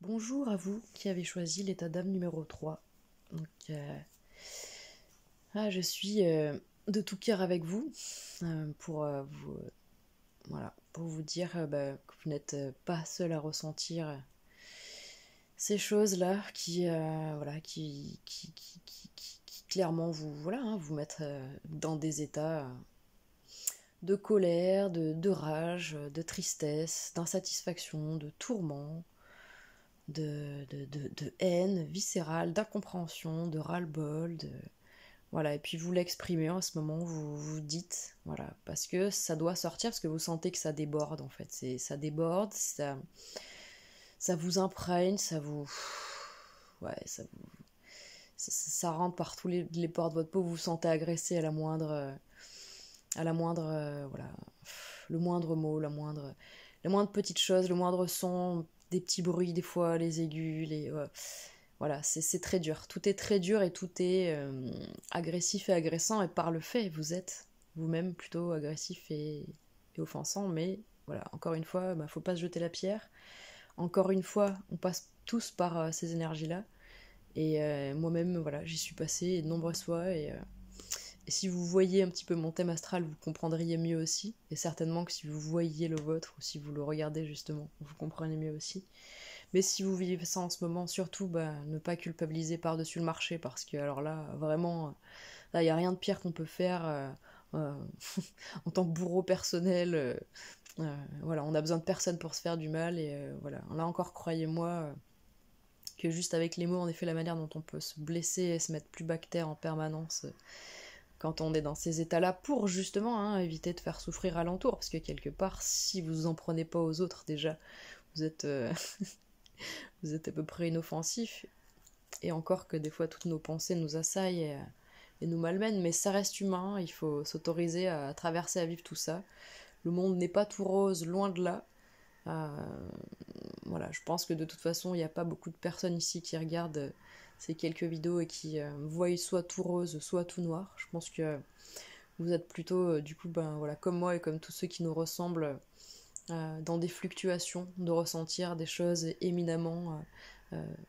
Bonjour à vous qui avez choisi l'état d'âme numéro 3. Donc, je suis de tout cœur avec vous pour voilà, pour vous dire que vous n'êtes pas seul à ressentir ces choses-là qui clairement vous mettent dans des états de colère, de rage, de tristesse, d'insatisfaction, de tourment, de haine viscérale, d'incompréhension, de ras-le-bol, voilà, et puis vous l'exprimez en ce moment, vous dites, voilà, parce que ça doit sortir, parce que vous sentez que ça déborde en fait, ça déborde, ça vous imprègne, ouais, ça rentre par tous les pores de votre peau, vous vous sentez agressé voilà, le moindre mot, la moindre petite chose, le moindre son, des petits bruits des fois, les aigus, voilà, c'est très dur. Tout est très dur et tout est agressif et agressant, et par le fait, vous êtes vous-même plutôt agressif et offensant, mais voilà, encore une fois, faut pas se jeter la pierre. Encore une fois, on passe tous par ces énergies-là, et moi-même, voilà, j'y suis passée de nombreuses fois, et si vous voyez un petit peu mon thème astral, vous comprendriez mieux aussi. Et certainement que si vous voyez le vôtre, ou si vous le regardez justement, vous comprenez mieux aussi. Mais si vous vivez ça en ce moment, surtout, ne pas culpabiliser par-dessus le marché, parce que alors là, vraiment, il n'y a rien de pire qu'on peut faire euh, en tant que bourreau personnel. Voilà, on a besoin de personne pour se faire du mal, et voilà. Là encore, croyez-moi, que juste avec les mots, en effet, la manière dont on peut se blesser et se mettre plus bactère en permanence quand on est dans ces états-là, pour justement éviter de faire souffrir alentour, parce que quelque part, si vous en prenez pas aux autres déjà, vous êtes, vous êtes à peu près inoffensif, et encore que des fois toutes nos pensées nous assaillent et nous malmènent, mais ça reste humain, il faut s'autoriser à traverser, à vivre tout ça. Le monde n'est pas tout rose, loin de là. Euh, voilà, je pense que de toute façon, il n'y a pas beaucoup de personnes ici qui regardent ces quelques vidéos et qui voient soit tout rose, soit tout noir. Je pense que vous êtes plutôt, du coup, voilà, comme moi et comme tous ceux qui nous ressemblent, dans des fluctuations, de ressentir des choses éminemment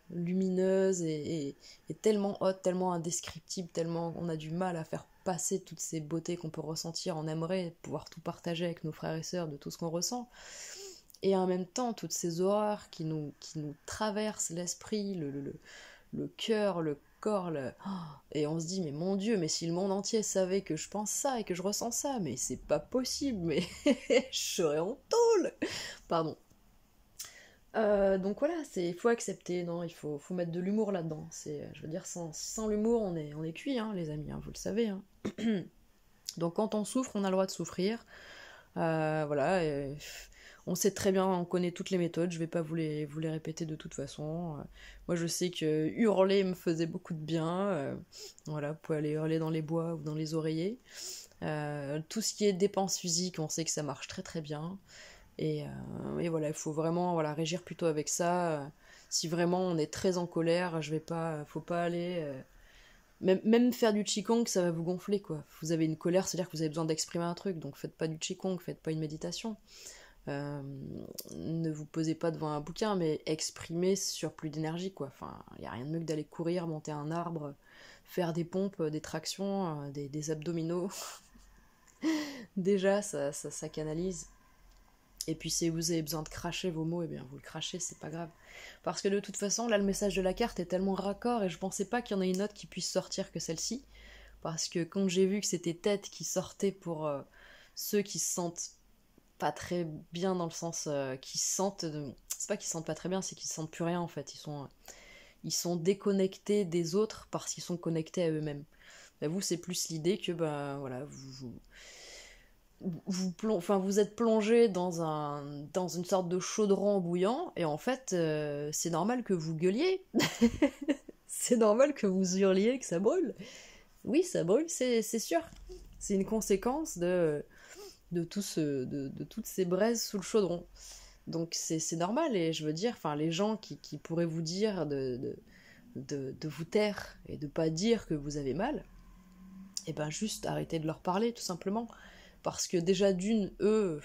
lumineuses et tellement hautes, tellement indescriptibles, tellement on a du mal à faire passer toutes ces beautés qu'on peut ressentir. On aimerait pouvoir tout partager avec nos frères et sœurs de tout ce qu'on ressent. Et en même temps, toutes ces horreurs qui nous traversent l'esprit, le cœur, le corps, et on se dit, mais mon Dieu, mais si le monde entier savait que je pense ça et que je ressens ça, mais c'est pas possible, mais je serais en tôle. Pardon. Donc voilà, il faut accepter, non, faut mettre de l'humour là-dedans. Je veux dire, sans l'humour, on est cuit, les amis, vous le savez. Donc quand on souffre, on a le droit de souffrir. Voilà, on sait très bien, on connaît toutes les méthodes, je vais pas vous les répéter de toute façon. Moi je sais que hurler me faisait beaucoup de bien. Voilà, vous pouvez aller hurler dans les bois ou dans les oreillers. Tout ce qui est dépenses physiques, on sait que ça marche très très bien. Et voilà, il faut vraiment régir plutôt avec ça. Si vraiment on est très en colère, faut pas aller. Même faire du qigong, ça va vous gonfler, quoi. Vous avez une colère, c'est-à-dire que vous avez besoin d'exprimer un truc, donc faites pas du qigong, faites pas une méditation. Euh, ne vous posez pas devant un bouquin, mais exprimez sur plus d'énergie, quoi. Enfin, il n'y a rien de mieux que d'aller courir, monter un arbre, faire des pompes, des tractions, des abdominaux. Déjà, ça canalise. Et puis si vous avez besoin de cracher vos mots, eh bien vous le crachez, c'est pas grave. Parce que de toute façon, là le message de la carte est tellement raccord et je pensais pas qu'il y en ait une autre qui puisse sortir que celle-ci. Parce que quand j'ai vu que c'était tête qui sortait pour ceux qui se sentent pas très bien, dans le sens qui se sentent... c'est pas qu'ils se sentent pas très bien, c'est qu'ils se sentent plus rien en fait. Ils sont déconnectés des autres parce qu'ils sont connectés à eux-mêmes. Vous, c'est plus l'idée que voilà, vous êtes plongé dans une sorte de chaudron bouillant, et en fait, c'est normal que vous gueuliez. C'est normal que vous hurliez, que ça brûle. Oui, ça brûle, c'est sûr. C'est une conséquence de toutes ces braises sous le chaudron. Donc c'est normal, et je veux dire, les gens qui pourraient vous dire de vous taire et de pas dire que vous avez mal, juste arrêtez de leur parler, tout simplement. Parce que déjà d'une, eux,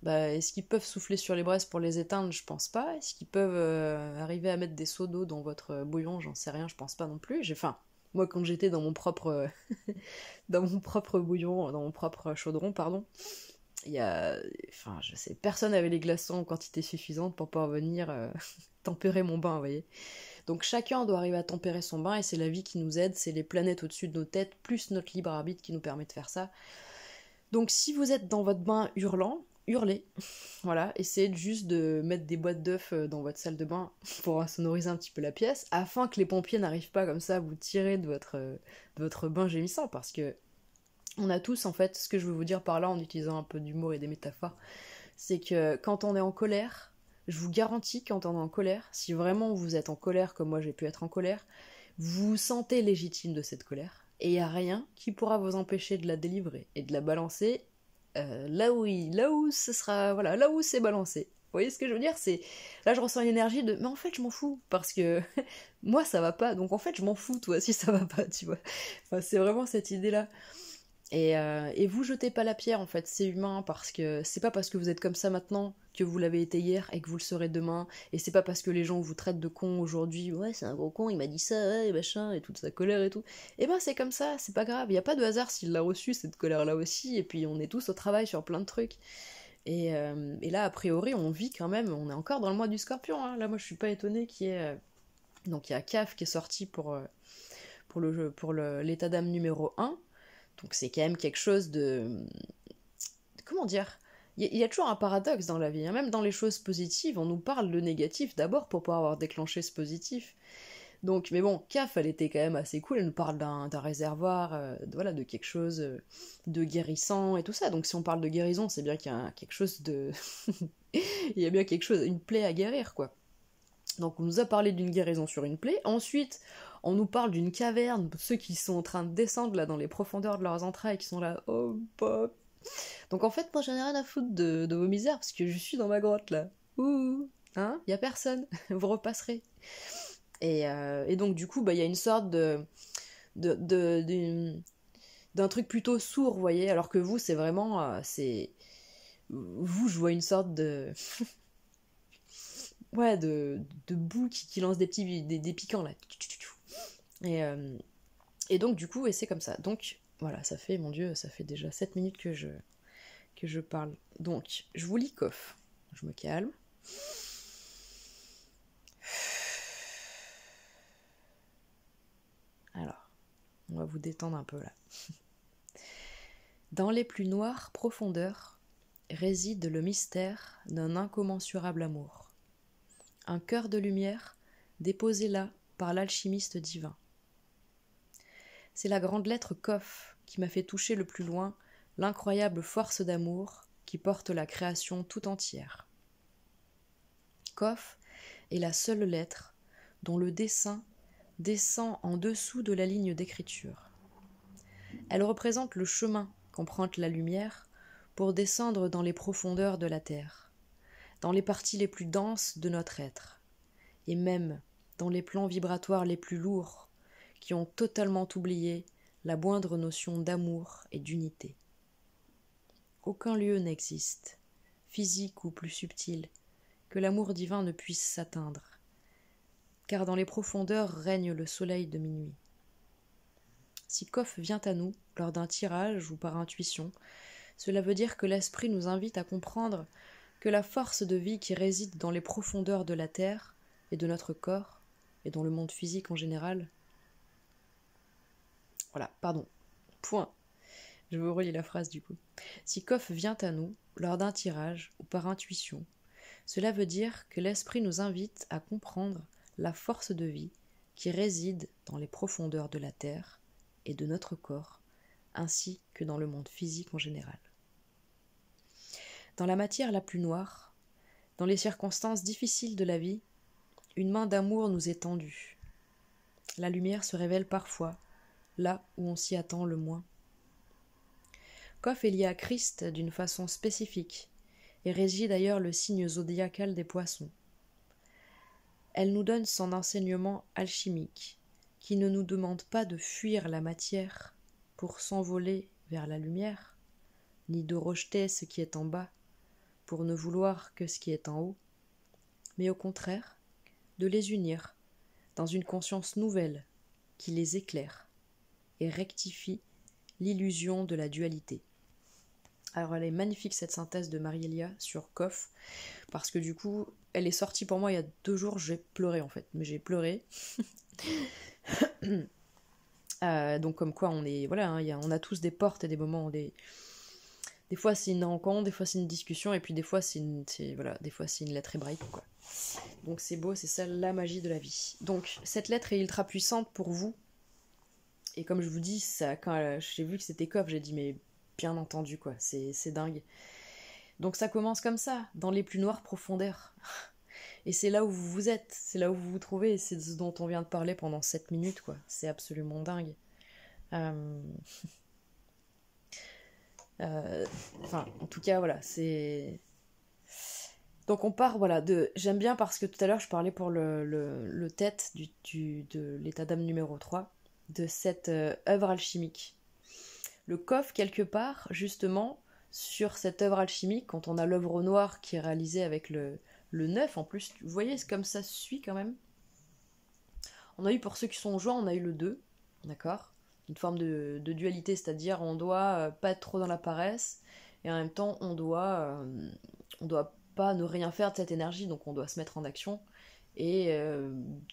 Bah, est-ce qu'ils peuvent souffler sur les braises pour les éteindre? Je pense pas. Est-ce qu'ils peuvent arriver à mettre des seaux d'eau dans votre bouillon? J'en sais rien, je pense pas non plus. Enfin, moi quand j'étais dans mon propre dans mon propre bouillon, dans mon propre chaudron, pardon, il y a, enfin, je sais, personne n'avait les glaçons en quantité suffisante pour pouvoir venir tempérer mon bain, vous voyez. Donc chacun doit arriver à tempérer son bain et c'est la vie qui nous aide, c'est les planètes au-dessus de nos têtes plus notre libre arbitre qui nous permet de faire ça. Donc si vous êtes dans votre bain hurlant, hurlez. Voilà, essayez juste de mettre des boîtes d'œufs dans votre salle de bain pour sonoriser un petit peu la pièce, afin que les pompiers n'arrivent pas comme ça à vous tirer de votre bain gémissant, parce que on a tous, en fait, ce que je veux vous dire par là, en utilisant un peu d'humour et des métaphores, c'est que quand on est en colère, je vous garantis, quand on est en colère, si vraiment vous êtes en colère comme moi j'ai pu être en colère, vous vous sentez légitime de cette colère, et il n'y a rien qui pourra vous empêcher de la délivrer et de la balancer là où ce sera, voilà, là où c'est balancé. Vous voyez ce que je veux dire? C'est là je ressens une énergie de mais en fait je m'en fous parce que moi ça va pas donc en fait je m'en fous toi si ça va pas tu vois. Enfin, c'est vraiment cette idée là. Et vous jetez pas la pierre en fait, c'est humain parce que c'est pas parce que vous êtes comme ça maintenant que vous l'avez été hier et que vous le serez demain, et c'est pas parce que les gens vous traitent de con aujourd'hui, ouais c'est un gros con, il m'a dit ça, ouais, et machin, et toute sa colère et tout, et ben c'est comme ça, c'est pas grave, y a pas de hasard s'il l'a reçu cette colère là aussi, et puis on est tous au travail sur plein de trucs, et là a priori on vit quand même, on est encore dans le mois du Scorpion, hein. Là moi je suis pas étonnée qu'il y ait... Donc il y a CAF qui est sorti pour l'état d'âme numéro 1. Donc c'est quand même quelque chose de... Comment dire? Il y a toujours un paradoxe dans la vie, hein. Même dans les choses positives, on nous parle de négatif d'abord pour pouvoir avoir déclenché ce positif. Donc, mais bon, CAF, elle était quand même assez cool, elle nous parle d'un réservoir, voilà, de quelque chose de guérissant et tout ça. Donc si on parle de guérison, c'est bien qu'il y a quelque chose de... Il y a bien quelque chose, une plaie à guérir, quoi. Donc on nous a parlé d'une guérison sur une plaie. Ensuite, on nous parle d'une caverne, ceux qui sont en train de descendre là dans les profondeurs de leurs entrailles, qui sont là, oh pop. Donc en fait, moi j'en ai rien à foutre de vos misères, parce que je suis dans ma grotte là. Ouh, hein, y a personne, vous repasserez. Et donc du coup, bah il y a une sorte de, de- d'une- d'un truc plutôt sourd, vous voyez, alors que vous, c'est vraiment, c'est... Vous, je vois une sorte de... Ouais, de boue qui lance des petits des piquants là. Et, euh, et donc du coup, et c'est comme ça. Donc voilà, ça fait, mon Dieu, ça fait déjà 7 minutes que je parle. Donc, je vous lis Coff. Je me calme. Alors, on va vous détendre un peu là. Dans les plus noires profondeurs réside le mystère d'un incommensurable amour. Un cœur de lumière déposé là par l'alchimiste divin. C'est la grande lettre Kof qui m'a fait toucher le plus loin l'incroyable force d'amour qui porte la création tout entière. Kof est la seule lettre dont le dessin descend en dessous de la ligne d'écriture. Elle représente le chemin qu'emprunte la lumière pour descendre dans les profondeurs de la terre, dans les parties les plus denses de notre être, et même dans les plans vibratoires les plus lourds qui ont totalement oublié la moindre notion d'amour et d'unité. Aucun lieu n'existe, physique ou plus subtil, que l'amour divin ne puisse s'atteindre, car dans les profondeurs règne le soleil de minuit. Si Kof vient à nous, lors d'un tirage ou par intuition, cela veut dire que l'esprit nous invite à comprendre que la force de vie qui réside dans les profondeurs de la terre et de notre corps, et dans le monde physique en général... Voilà, pardon. Point. Je vous relis la phrase du coup. Si Kof vient à nous, lors d'un tirage ou par intuition, cela veut dire que l'esprit nous invite à comprendre la force de vie qui réside dans les profondeurs de la terre et de notre corps, ainsi que dans le monde physique en général. Dans la matière la plus noire, dans les circonstances difficiles de la vie, une main d'amour nous est tendue. La lumière se révèle parfois, là où on s'y attend le moins. Kof est lié à Christ d'une façon spécifique, et régit d'ailleurs le signe zodiacal des poissons. Elle nous donne son enseignement alchimique, qui ne nous demande pas de fuir la matière pour s'envoler vers la lumière, ni de rejeter ce qui est en bas pour ne vouloir que ce qui est en haut, mais au contraire, de les unir dans une conscience nouvelle qui les éclaire et rectifie l'illusion de la dualité. Alors elle est magnifique cette synthèse de Marie-Elia sur Koff, parce que du coup, elle est sortie pour moi il y a 2 jours, j'ai pleuré en fait, mais j'ai pleuré. Donc comme quoi on est, voilà, hein, on a tous des portes et des moments où des fois c'est une rencontre, des fois c'est une discussion, et puis des fois c'est des fois c'est une lettre hébraïque, quoi. Donc c'est beau, c'est ça la magie de la vie. Donc cette lettre est ultra puissante pour vous, et comme je vous dis, ça, quand j'ai vu que c'était Koff, j'ai dit mais bien entendu, quoi, c'est dingue. Donc ça commence comme ça, dans les plus noires profondeurs. Et c'est là où vous êtes, c'est là où vous vous trouvez, et c'est ce dont on vient de parler pendant 7 minutes, quoi. C'est absolument dingue. Enfin, en tout cas, voilà, c'est... Donc on part, voilà, de... J'aime bien parce que tout à l'heure, je parlais pour le tête de l'état d'âme numéro 3, de cette œuvre alchimique. Le coffre, quelque part, justement, sur cette œuvre alchimique, quand on a l'œuvre au noir qui est réalisée avec le 9, en plus, vous voyez, c'est comme ça suit quand même. On a eu, pour ceux qui sont au joie, on a eu le 2, d'accord ? Une forme de dualité, c'est-à-dire on doit pas être trop dans la paresse, et en même temps on doit pas ne rien faire de cette énergie, donc on doit se mettre en action, et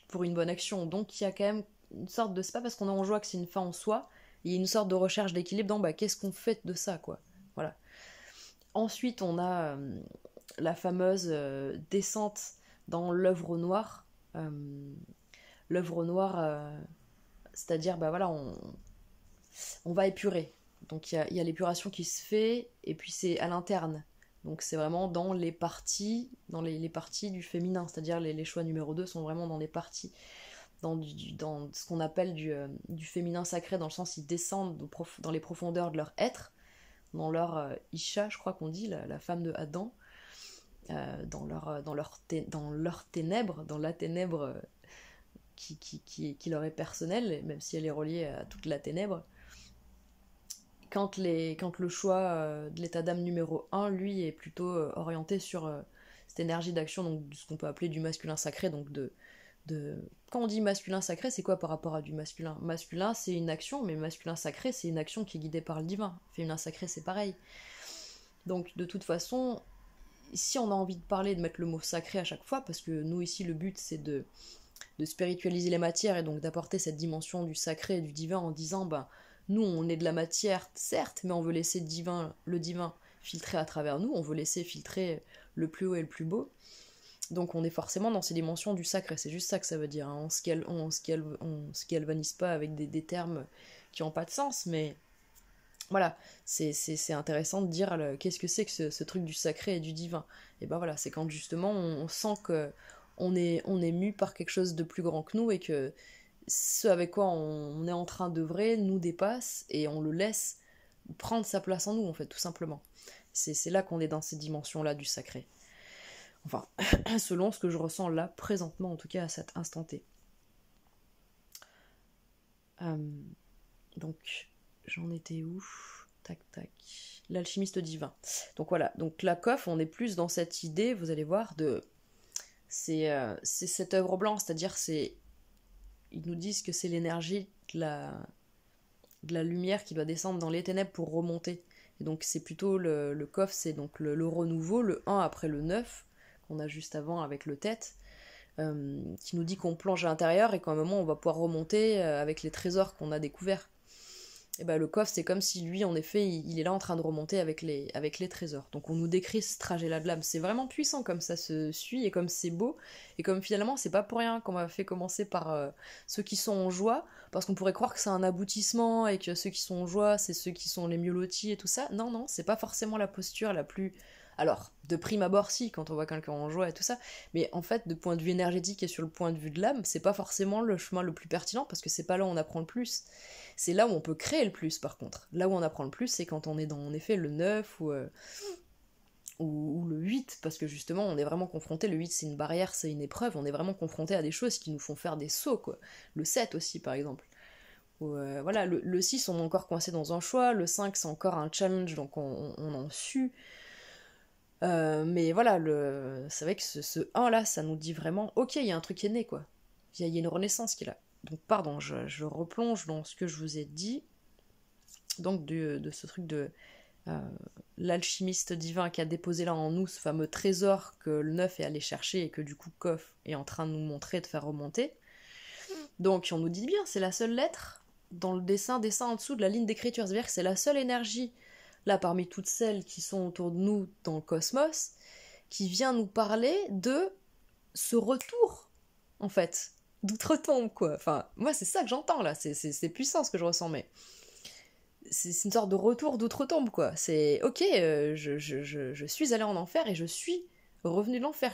pour une bonne action. Donc il y a quand même une sorte de... C'est pas parce qu'on est en joie que c'est une fin en soi, il y a une sorte de recherche d'équilibre dans qu'est-ce qu'on fait de ça, quoi. Voilà. Ensuite on a la fameuse descente dans l'œuvre au noir. L'œuvre au noir, c'est-à-dire, voilà, on va épurer. Donc il y a l'épuration qui se fait, et puis c'est à l'interne. Donc c'est vraiment dans les parties, les parties du féminin, c'est-à-dire les choix numéro 2 sont vraiment dans les parties, dans ce qu'on appelle du féminin sacré, dans le sens ils descendent dans les profondeurs de leur être, dans leur Isha, je crois qu'on dit, la femme de Adam, dans leur ténèbres, dans la ténèbre qui leur est personnelle, même si elle est reliée à toute la ténèbre. Quand le choix de l'état d'âme numéro 1, lui, est plutôt orienté sur cette énergie d'action, donc ce qu'on peut appeler du masculin sacré, donc quand on dit masculin sacré, c'est quoi par rapport à du masculin ? Masculin, c'est une action, mais masculin sacré, c'est une action qui est guidée par le divin. Féminin sacré, c'est pareil. Donc, de toute façon, si on a envie de parler, de mettre le mot sacré à chaque fois, parce que nous, ici, le but, c'est de spiritualiser les matières, et donc d'apporter cette dimension du sacré et du divin en disant, nous, on est de la matière, certes, mais on veut laisser le divin filtrer à travers nous, on veut laisser filtrer le plus haut et le plus beau. Donc on est forcément dans ces dimensions du sacré, c'est juste ça que ça veut dire, hein. On se galvanise pas avec des termes qui n'ont pas de sens, mais voilà, c'est intéressant de dire qu'est-ce que c'est que ce truc du sacré et du divin. Et voilà, c'est quand justement on sent que on est mu par quelque chose de plus grand que nous, et que ce avec quoi on est en train d'œuvrer nous dépasse, et on le laisse prendre sa place en nous, en fait, tout simplement. C'est là qu'on est dans ces dimensions-là du sacré. Enfin, selon ce que je ressens là, présentement, en tout cas, à cet instant T. Donc, j'en étais où ? Tac, tac. L'alchimiste divin. Donc voilà, donc la coff, on est plus dans cette idée, vous allez voir, c'est cette œuvre blanche, c'est-à-dire ils nous disent que c'est l'énergie de la lumière qui doit descendre dans les ténèbres pour remonter. Et donc c'est plutôt le coffre, c'est donc le renouveau, le 1 après le 9, qu'on a juste avant avec le tête, qui nous dit qu'on plonge à l'intérieur et qu'à un moment on va pouvoir remonter avec les trésors qu'on a découverts. Et le coffre, c'est comme si lui, en effet, il est là en train de remonter avec les trésors. Donc on nous décrit ce trajet-là de l'âme. C'est vraiment puissant comme ça se suit, et comme c'est beau, et comme finalement c'est pas pour rien qu'on m'a fait commencer par ceux qui sont en joie, parce qu'on pourrait croire que c'est un aboutissement, et que ceux qui sont en joie, c'est ceux qui sont les mieux lotis et tout ça. Non, non, c'est pas forcément la posture la plus... Alors, de prime abord, si, quand on voit quelqu'un en joie et tout ça, mais en fait, de point de vue énergétique et sur le point de vue de l'âme, c'est pas forcément le chemin le plus pertinent, parce que c'est pas là où on apprend le plus. C'est là où on peut créer le plus, par contre. Là où on apprend le plus, c'est quand on est dans, en effet, le 9 ou le 8, parce que justement, on est vraiment confronté, le 8 c'est une barrière, c'est une épreuve, on est vraiment confronté à des choses qui nous font faire des sauts, quoi. Le 7 aussi, par exemple. Voilà, le 6, on est encore coincé dans un choix, le 5, c'est encore un challenge, donc on en sue. Mais voilà, c'est vrai que ce 1 là, ça nous dit vraiment, ok, il y a un truc qui est né, quoi. Il y a une renaissance qui est là. Donc pardon, je replonge dans ce que je vous ai dit, donc de ce truc de euh, l'alchimiste divin qui a déposé là en nous ce fameux trésor que le 9 est allé chercher et que du coup Kof est en train de nous montrer, de faire remonter. Donc on nous dit bien, c'est la seule lettre dans le dessin en dessous de la ligne d'écriture, c'est-à-dire que c'est la seule énergie là parmi toutes celles qui sont autour de nous dans le cosmos qui vient nous parler de ce retour en fait d'outre-tombe quoi. Enfin moi c'est ça que j'entends là, c'est puissant ce que je ressens, mais c'est une sorte de retour d'outre-tombe, quoi. C'est ok, je suis allée en enfer et je suis revenue de l'enfer.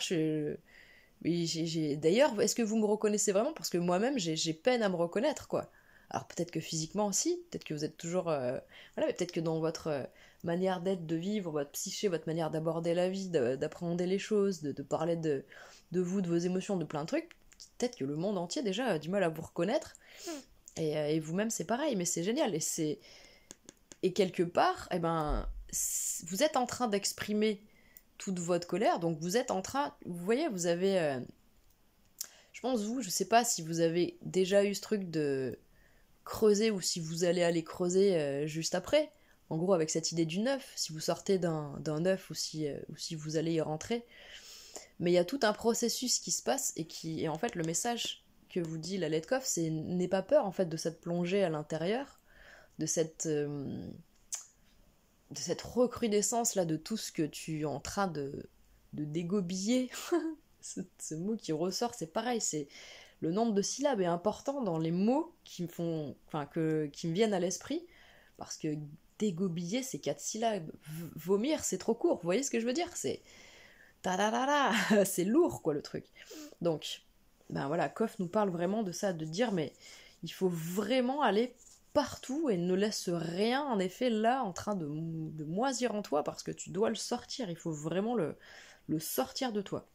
D'ailleurs, est-ce que vous me reconnaissez vraiment? Parce que moi-même, j'ai peine à me reconnaître, quoi. Alors peut-être que physiquement aussi, peut-être que vous êtes toujours... Voilà, mais peut-être que dans votre manière d'être, de vivre, votre psyché, votre manière d'aborder la vie, d'appréhender les choses, de parler de vous, de vos émotions, de plein de trucs, peut-être que le monde entier déjà a du mal à vous reconnaître. Et vous-même, c'est pareil, mais c'est génial. Et quelque part, eh ben, vous êtes en train d'exprimer toute votre colère, donc vous êtes en train, vous voyez, vous avez, je pense vous, je sais pas si vous avez déjà eu ce truc de creuser ou si vous allez aller creuser juste après, en gros avec cette idée du neuf, si vous sortez d'un neuf ou si vous allez y rentrer, mais il y a tout un processus qui se passe et en fait le message que vous dit la Letkov, c'est n'aie pas peur en fait de cette plongée à l'intérieur, de cette recrudescence là de tout ce que tu es en train de dégobiller. ce mot qui ressort, c'est pareil, c'est le nombre de syllabes est important dans les mots qui me font, enfin qui me viennent à l'esprit, parce que dégobiller c'est 4 syllabes, vomir c'est trop court, vous voyez ce que je veux dire, c'est ta da da da, c'est lourd quoi le truc. Donc ben voilà, Kof nous parle vraiment de ça, de dire mais il faut vraiment aller partout et ne laisse rien en effet là en train de moisir en toi parce que tu dois le sortir, il faut vraiment le sortir de toi.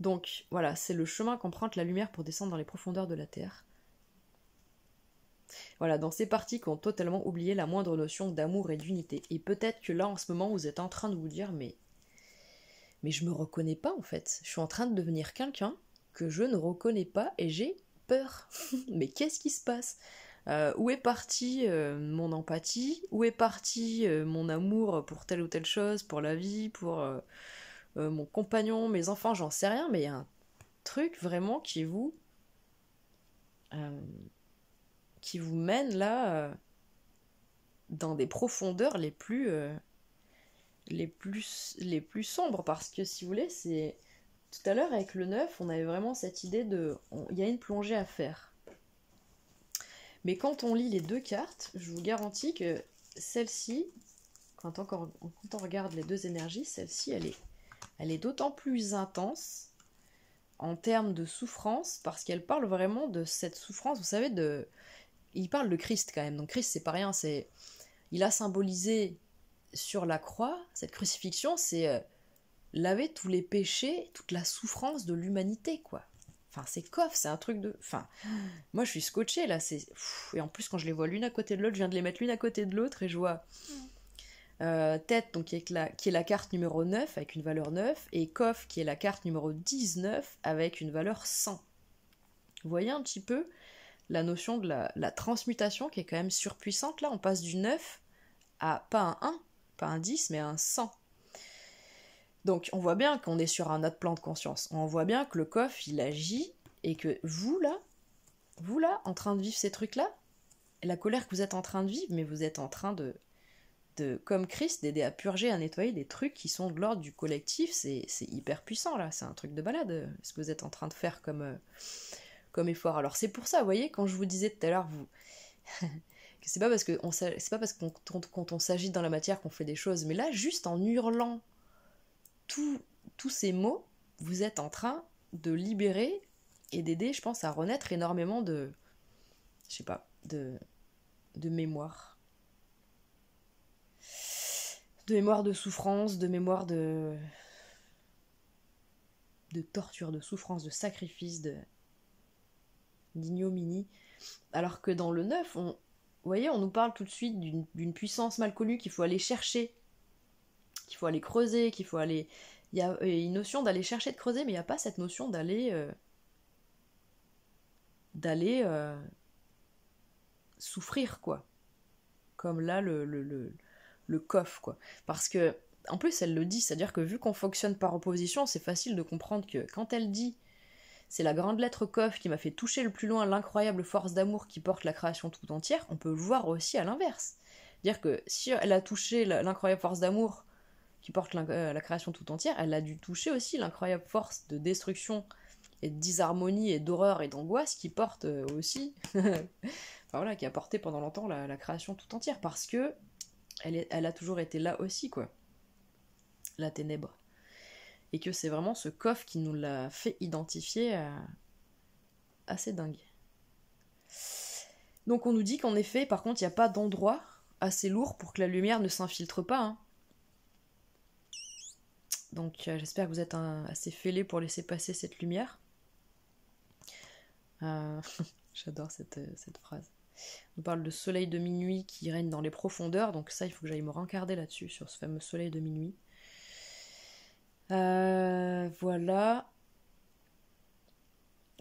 Donc voilà, c'est le chemin qu'emprunte la lumière pour descendre dans les profondeurs de la Terre. Voilà, dans ces parties qui ont totalement oublié la moindre notion d'amour et d'unité. Et peut-être que là en ce moment vous êtes en train de vous dire mais je me reconnais pas en fait, je suis en train de devenir quelqu'un que je ne reconnais pas et j'ai peur. Mais qu'est-ce qui se passe? Où est partie mon empathie? Où est parti mon amour pour telle ou telle chose, pour la vie, pour mon compagnon, mes enfants, j'en sais rien, mais il y a un truc vraiment euh, qui vous mène là dans des profondeurs les plus sombres, parce que si vous voulez, c'est tout à l'heure avec le 9, on avait vraiment cette idée il y a une plongée à faire. Mais quand on lit les deux cartes, je vous garantis que celle-ci, quand on regarde les deux énergies, celle-ci, elle est d'autant plus intense en termes de souffrance, parce qu'elle parle vraiment de cette souffrance, vous savez, il parle de Christ quand même, donc Christ c'est pas rien, il a symbolisé sur la croix, cette crucifixion, c'est laver tous les péchés, toute la souffrance de l'humanité, quoi. Enfin, c'est Kof, c'est un truc de... Enfin, moi je suis scotchée là, et en plus quand je les vois l'une à côté de l'autre, je viens de les mettre l'une à côté de l'autre et je vois Tête, donc, qui est la carte numéro 9 avec une valeur 9, et Kof qui est la carte numéro 19 avec une valeur 100. Vous voyez un petit peu la notion de la transmutation qui est quand même surpuissante. Là, on passe du 9 à pas un 1, pas un 10, mais un 100. Donc, on voit bien qu'on est sur un autre plan de conscience. On voit bien que le Kof, il agit, et que vous là, en train de vivre ces trucs-là, la colère que vous êtes en train de vivre, mais vous êtes en train comme Christ, d'aider à purger, à nettoyer des trucs qui sont de l'ordre du collectif, c'est hyper puissant là, c'est un truc de balade, ce que vous êtes en train de faire comme effort. Alors c'est pour ça, vous voyez, quand je vous disais tout à l'heure, que c'est pas parce que quand on s'agite dans la matière qu'on fait des choses, mais là, juste en hurlant tous ces mots, vous êtes en train de libérer et d'aider, je pense, à renaître énormément de mémoire. De mémoire de souffrance, de mémoire de torture, de souffrance, de sacrifice, d'ignominie. Alors que dans le 9, vous voyez, on nous parle tout de suite d'une puissance mal connue qu'il faut aller chercher qu'il faut aller creuser, qu'il faut aller... Il y a une notion d'aller chercher de creuser, mais il n'y a pas cette notion d'aller souffrir, quoi. Comme là, le coffre, quoi. Parce que, en plus, elle le dit, c'est-à-dire que vu qu'on fonctionne par opposition, c'est facile de comprendre que quand elle dit c'est la grande lettre Kof qui m'a fait toucher le plus loin l'incroyable force d'amour qui porte la création tout entière, on peut le voir aussi à l'inverse. C'est-à-dire que si elle a touché l'incroyable force d'amour qui porte la création tout entière, elle a dû toucher aussi l'incroyable force de destruction et de disharmonie et d'horreur et d'angoisse qui porte aussi, enfin voilà, qui a porté pendant longtemps la création tout entière, parce que elle a toujours été là aussi, quoi, la ténèbre. Et que c'est vraiment ce coffre qui nous l'a fait identifier assez dingue. Donc on nous dit qu'en effet, par contre, il n'y a pas d'endroit assez lourd pour que la lumière ne s'infiltre pas. Hein. Donc j'espère que vous êtes assez fêlés pour laisser passer cette lumière. J'adore cette phrase. On parle de soleil de minuit qui règne dans les profondeurs, donc ça, il faut que j'aille me rencarder là-dessus, sur ce fameux soleil de minuit. Voilà.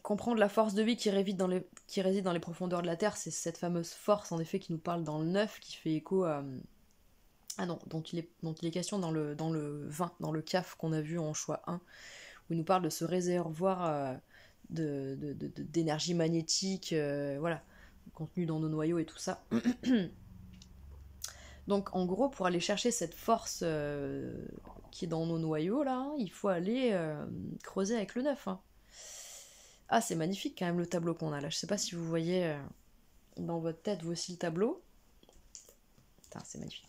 Comprendre la force de vie qui réside dans les profondeurs de la Terre, c'est cette fameuse force, en effet, qui nous parle dans le 9, qui fait écho à... Ah non, dont il est question dans le 20, dans le CAF qu'on a vu en choix 1, où il nous parle de ce réservoir d'énergie magnétique, voilà, contenu dans nos noyaux et tout ça. Donc en gros, pour aller chercher cette force qui est dans nos noyaux, là, hein, il faut aller creuser avec le 9. Hein. Ah, c'est magnifique quand même le tableau qu'on a là. Je sais pas si vous voyez dans votre tête vous aussi le tableau. Putain, c'est magnifique.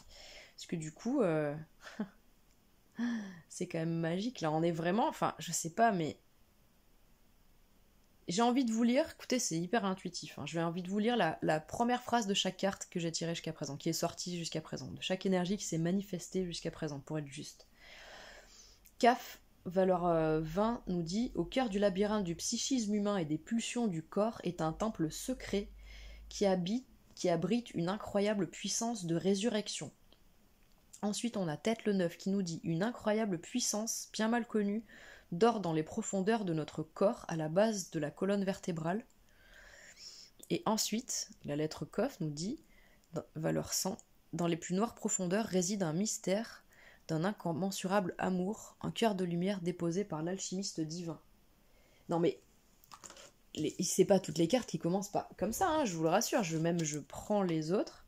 Parce que du coup, c'est quand même magique. Là, on est vraiment... Enfin, je sais pas, mais... J'ai envie de vous lire... Écoutez, c'est hyper intuitif. Hein. J'ai envie de vous lire la première phrase de chaque carte que j'ai tirée jusqu'à présent, qui est sortie jusqu'à présent. De chaque énergie qui s'est manifestée jusqu'à présent, pour être juste. CAF, valeur 20, nous dit « Au cœur du labyrinthe du psychisme humain et des pulsions du corps est un temple secret qui abrite une incroyable puissance de résurrection. » Ensuite, on a tête le 9 qui nous dit « Une incroyable puissance, bien mal connue, dort dans les profondeurs de notre corps à la base de la colonne vertébrale. » Et ensuite, la lettre Kof nous dit, valeur 100, « Dans les plus noires profondeurs réside un mystère d'un incommensurable amour, un cœur de lumière déposé par l'alchimiste divin. » Non mais, c'est pas toutes les cartes qui commencent pas comme ça, hein, je vous le rassure, je prends les autres,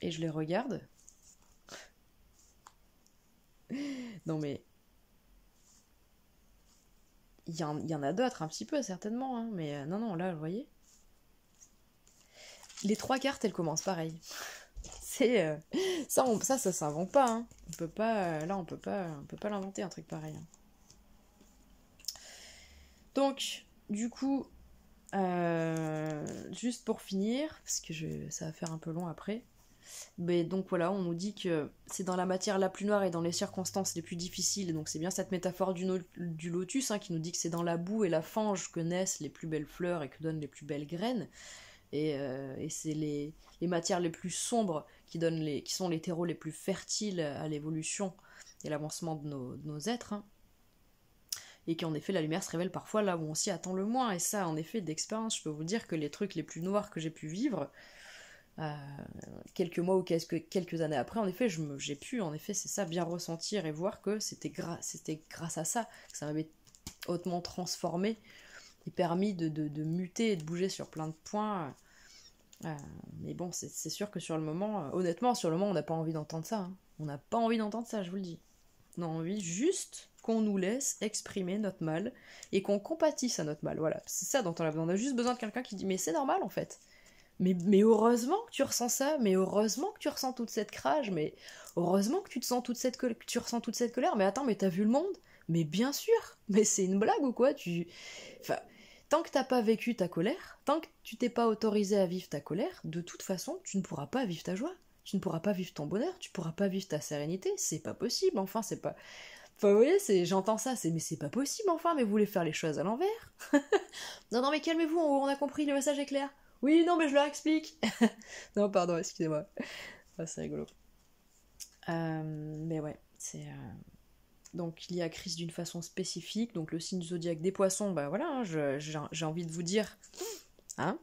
et je les regarde. Non mais... Il y en a d'autres un petit peu, certainement, hein, mais non, là, vous voyez. Les 3 cartes, elles commencent pareil. C'est... ça s'invente pas, hein. On peut pas... Là, on peut pas l'inventer, un truc pareil. Hein. Donc, du coup... juste pour finir, parce que ça va faire un peu long après... Mais donc voilà, on nous dit que c'est dans la matière la plus noire et dans les circonstances les plus difficiles, donc c'est bien cette métaphore du lotus hein, qui nous dit que c'est dans la boue et la fange que naissent les plus belles fleurs et que donnent les plus belles graines, et c'est les matières les plus sombres qui sont les terreaux les plus fertiles à l'évolution et l'avancement de nos êtres, hein. Et qu'en effet la lumière se révèle parfois là où on s'y attend le moins, et ça en effet d'expérience, je peux vous dire que les trucs les plus noirs que j'ai pu vivre, quelques mois ou quelques années après, en effet, j'ai pu, en effet, c'est ça, bien ressentir et voir que c'était grâce à ça que ça m'avait hautement transformé et permis de muter et de bouger sur plein de points. Mais bon, c'est sûr que sur le moment, honnêtement, sur le moment, on n'a pas envie d'entendre ça. Hein. On n'a pas envie d'entendre ça, je vous le dis. On a envie juste qu'on nous laisse exprimer notre mal et qu'on compatisse à notre mal. Voilà, c'est ça dont on a besoin. On a juste besoin de quelqu'un qui dit « Mais c'est normal, en fait. » Mais heureusement que tu ressens ça, mais heureusement que tu ressens toute cette rage, mais heureusement que tu ressens toute cette colère, mais attends, mais t'as vu le monde? Mais bien sûr, mais c'est une blague ou quoi? Enfin, tant que t'as pas vécu ta colère, tant que tu t'es pas autorisé à vivre ta colère, de toute façon, tu ne pourras pas vivre ta joie, tu ne pourras pas vivre ton bonheur, tu pourras pas vivre ta sérénité, c'est pas possible, enfin, c'est pas... Enfin, vous voyez, j'entends ça, mais c'est pas possible, enfin, mais vous voulez faire les choses à l'envers? Non, mais calmez-vous, on a compris, le message est clair. Oui, non, mais je leur explique. Non, pardon, excusez-moi. Ah, c'est rigolo. Mais ouais, c'est... Donc il y a crise d'une façon spécifique, donc le signe zodiaque des poissons, bah voilà, hein, j'ai envie de vous dire, hein,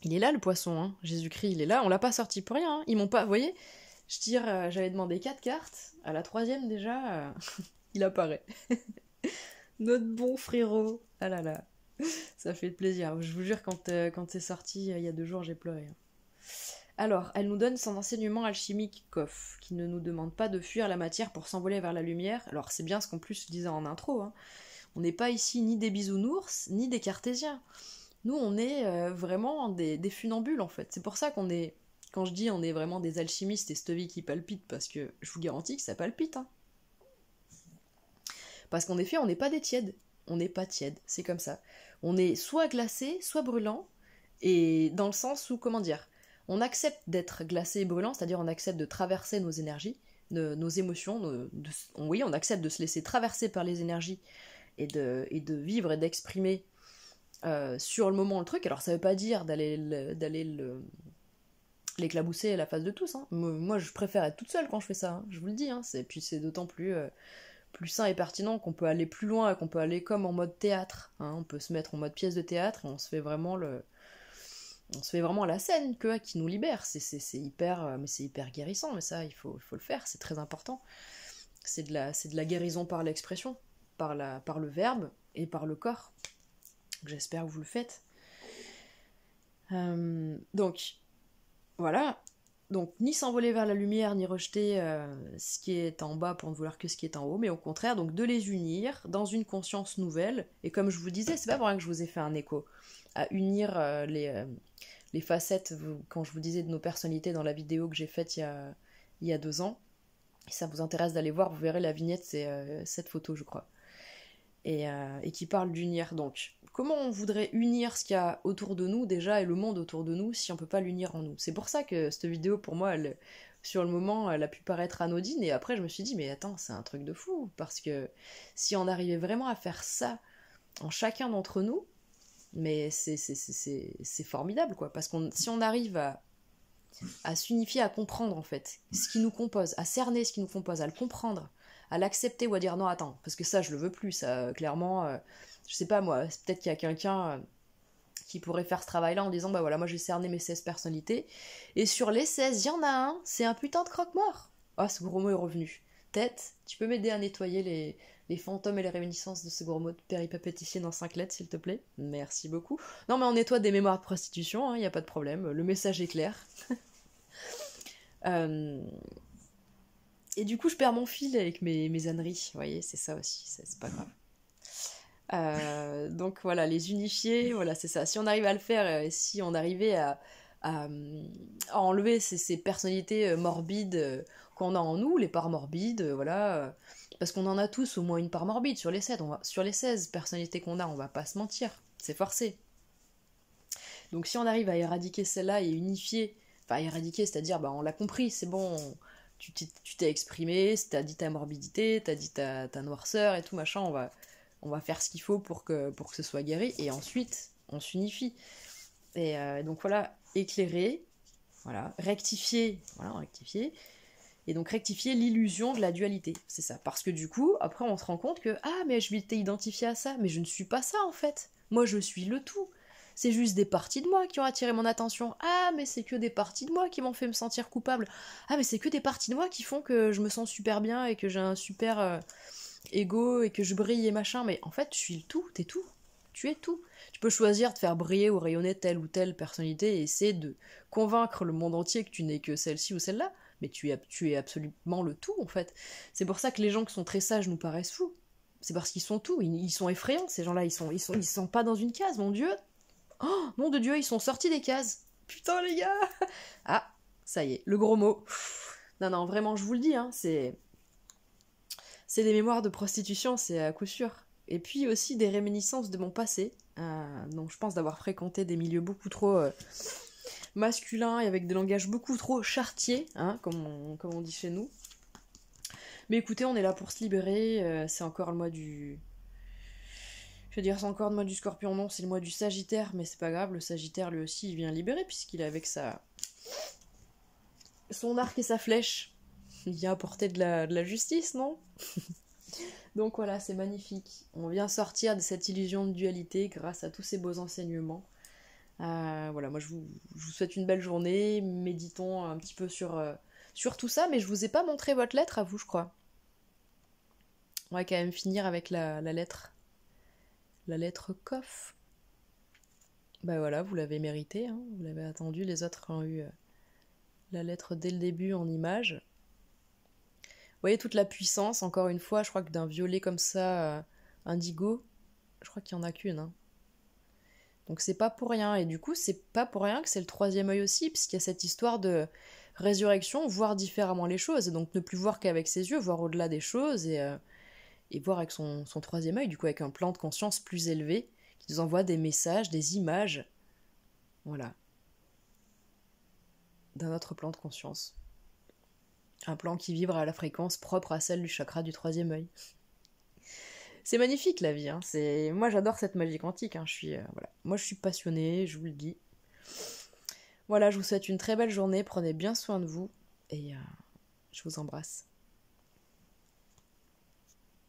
il est là le poisson, hein, Jésus-Christ, il est là, on l'a pas sorti pour rien, hein, ils m'ont pas, vous voyez, je tire, j'avais demandé 4 cartes, à la troisième déjà, il apparaît. Notre bon frérot, ah là là, ça fait plaisir, je vous jure, quand c'est sorti, il y a 2 jours, j'ai pleuré. Hein. Alors, elle nous donne son enseignement alchimique Kof, qui ne nous demande pas de fuir la matière pour s'envoler vers la lumière. Alors, c'est bien ce qu'on plus disait en intro. Hein. On n'est pas ici ni des bisounours, ni des cartésiens. Nous, on est vraiment des funambules, en fait. C'est pour ça qu'on est... Quand je dis on est vraiment des alchimistes et cette vie qui palpite, parce que je vous garantis que ça palpite. Hein. Parce qu'en effet, on n'est pas des tièdes. On n'est pas tièdes, c'est comme ça. On est soit glacé, soit brûlant, et dans le sens où, comment dire, on accepte d'être glacé et brûlant, c'est-à-dire on accepte de traverser nos énergies, nos émotions, oui, on accepte de se laisser traverser par les énergies et de vivre et d'exprimer sur le moment le truc. Alors ça veut pas dire d'aller l'éclabousser à la face de tous. Hein. Moi, je préfère être toute seule quand je fais ça, hein, je vous le dis. Hein. Puis c'est d'autant plus sain et pertinent qu'on peut aller plus loin, qu'on peut aller comme en mode théâtre. Hein. On peut se mettre en mode pièce de théâtre et on se fait vraiment la scène qui nous libère. C'est hyper, mais c'est hyper guérissant. Mais ça, il faut le faire. C'est très important. C'est de la guérison par l'expression, par le verbe et par le corps. J'espère que vous le faites. Donc voilà. Donc, ni s'envoler vers la lumière, ni rejeter ce qui est en bas pour ne vouloir que ce qui est en haut, mais au contraire, donc de les unir dans une conscience nouvelle. Et comme je vous disais, c'est pas pour rien que je vous ai fait un écho, à unir les facettes, quand je vous disais de nos personnalités dans la vidéo que j'ai faite il y a 2 ans. Si ça vous intéresse d'aller voir, vous verrez la vignette, c'est cette photo, je crois. Et qui parle d'unir. Donc, comment on voudrait unir ce qu'il y a autour de nous déjà et le monde autour de nous si on peut pas l'unir en nous? C'est pour ça que cette vidéo, pour moi, sur le moment, elle a pu paraître anodine et après je me suis dit, mais attends, c'est un truc de fou, parce que si on arrivait vraiment à faire ça en chacun d'entre nous, mais c'est formidable, quoi, parce que si on arrive à s'unifier, à comprendre en fait ce qui nous compose, à cerner ce qui nous compose, à le comprendre, à l'accepter ou à dire non, attends, parce que ça je le veux plus, ça clairement, je sais pas moi, peut-être qu'il y a quelqu'un qui pourrait faire ce travail-là en disant bah voilà, moi j'ai cerné mes 16 personnalités, et sur les 16, il y en a un, c'est un putain de croque-mort. Ah, ce gros mot est revenu. Tête, tu peux m'aider à nettoyer les fantômes et les réminiscences de ce gros mot de péripapéticier dans 5 lettres, s'il te plaît? Merci beaucoup. Non, mais on nettoie des mémoires de prostitution, il n'y a pas de problème, le message est clair. Et du coup, je perds mon fil avec mes âneries, vous voyez, c'est ça aussi, c'est pas grave. Donc voilà, les unifier, voilà, c'est ça. Si on arrive à le faire, si on arrivait à enlever ces personnalités morbides qu'on a en nous, les parts morbides, voilà, parce qu'on en a tous au moins une part morbide sur les 7, sur les 16 personnalités qu'on a, on va pas se mentir, c'est forcé. Donc si on arrive à éradiquer celle-là et unifier, enfin éradiquer, c'est-à-dire, bah, on l'a compris, c'est bon, tu t'es exprimé, t'as dit ta morbidité, t'as dit ta noirceur et tout, machin, on va faire ce qu'il faut pour que ce soit guéri, et ensuite, on s'unifie. Et donc voilà, éclairer, voilà, rectifier, et donc rectifier l'illusion de la dualité, c'est ça. Parce que du coup, après on se rend compte que, ah mais je m'étais identifié à ça, mais je ne suis pas ça en fait. Moi je suis le tout. C'est juste des parties de moi qui ont attiré mon attention. Ah mais c'est que des parties de moi qui m'ont fait me sentir coupable. Ah mais c'est que des parties de moi qui font que je me sens super bien et que j'ai un super ego et que je brille et machin. Mais en fait, je suis le tout, t'es tout. Tu es tout. Tu peux choisir de faire briller ou rayonner telle ou telle personnalité et essayer de convaincre le monde entier que tu n'es que celle-ci ou celle-là, mais tu es absolument le tout en fait. C'est pour ça que les gens qui sont très sages nous paraissent fous. C'est parce qu'ils sont tout, ils sont effrayants, ces gens-là, ils sont pas dans une case, mon Dieu. Oh, nom de Dieu, ils sont sortis des cases. Putain les gars. Ah, ça y est, le gros mot. Non, non, vraiment, je vous le dis, hein, c'est des mémoires de prostitution, c'est à coup sûr. Et puis aussi des réminiscences de mon passé. Donc je pense d'avoir fréquenté des milieux beaucoup trop masculins et avec des langages beaucoup trop chartiers, hein, comme on dit chez nous. Mais écoutez, on est là pour se libérer. C'est encore le mois du... Je veux dire, c'est encore le mois du Scorpion, non, c'est le mois du Sagittaire, mais c'est pas grave, le Sagittaire lui aussi il vient libérer puisqu'il est avec son arc et sa flèche. il y a apporté de la justice, non? Donc voilà, c'est magnifique. On vient sortir de cette illusion de dualité grâce à tous ces beaux enseignements. Voilà, moi je vous souhaite une belle journée. Méditons un petit peu sur tout ça, mais je vous ai pas montré votre lettre à vous, je crois. On va quand même finir avec la lettre. La lettre Kof. Bah voilà, vous l'avez mérité, hein, vous l'avez attendu. Les autres ont eu la lettre dès le début en image. Vous voyez toute la puissance, encore une fois, je crois que d'un violet comme ça, indigo, je crois qu'il n'y en a qu'une. Hein. Donc c'est pas pour rien. Et du coup, c'est pas pour rien que c'est le troisième œil aussi, puisqu'il y a cette histoire de résurrection, voir différemment les choses. Et donc ne plus voir qu'avec ses yeux, voir au-delà des choses et voir avec son troisième œil, du coup avec un plan de conscience plus élevé, qui nous envoie des messages, des images. Voilà. D'un autre plan de conscience. Un plan qui vibre à la fréquence propre à celle du chakra du troisième œil. C'est magnifique la vie, hein. Moi j'adore cette magie quantique, hein. Voilà. Moi je suis passionnée, je vous le dis. Voilà, je vous souhaite une très belle journée, prenez bien soin de vous et je vous embrasse.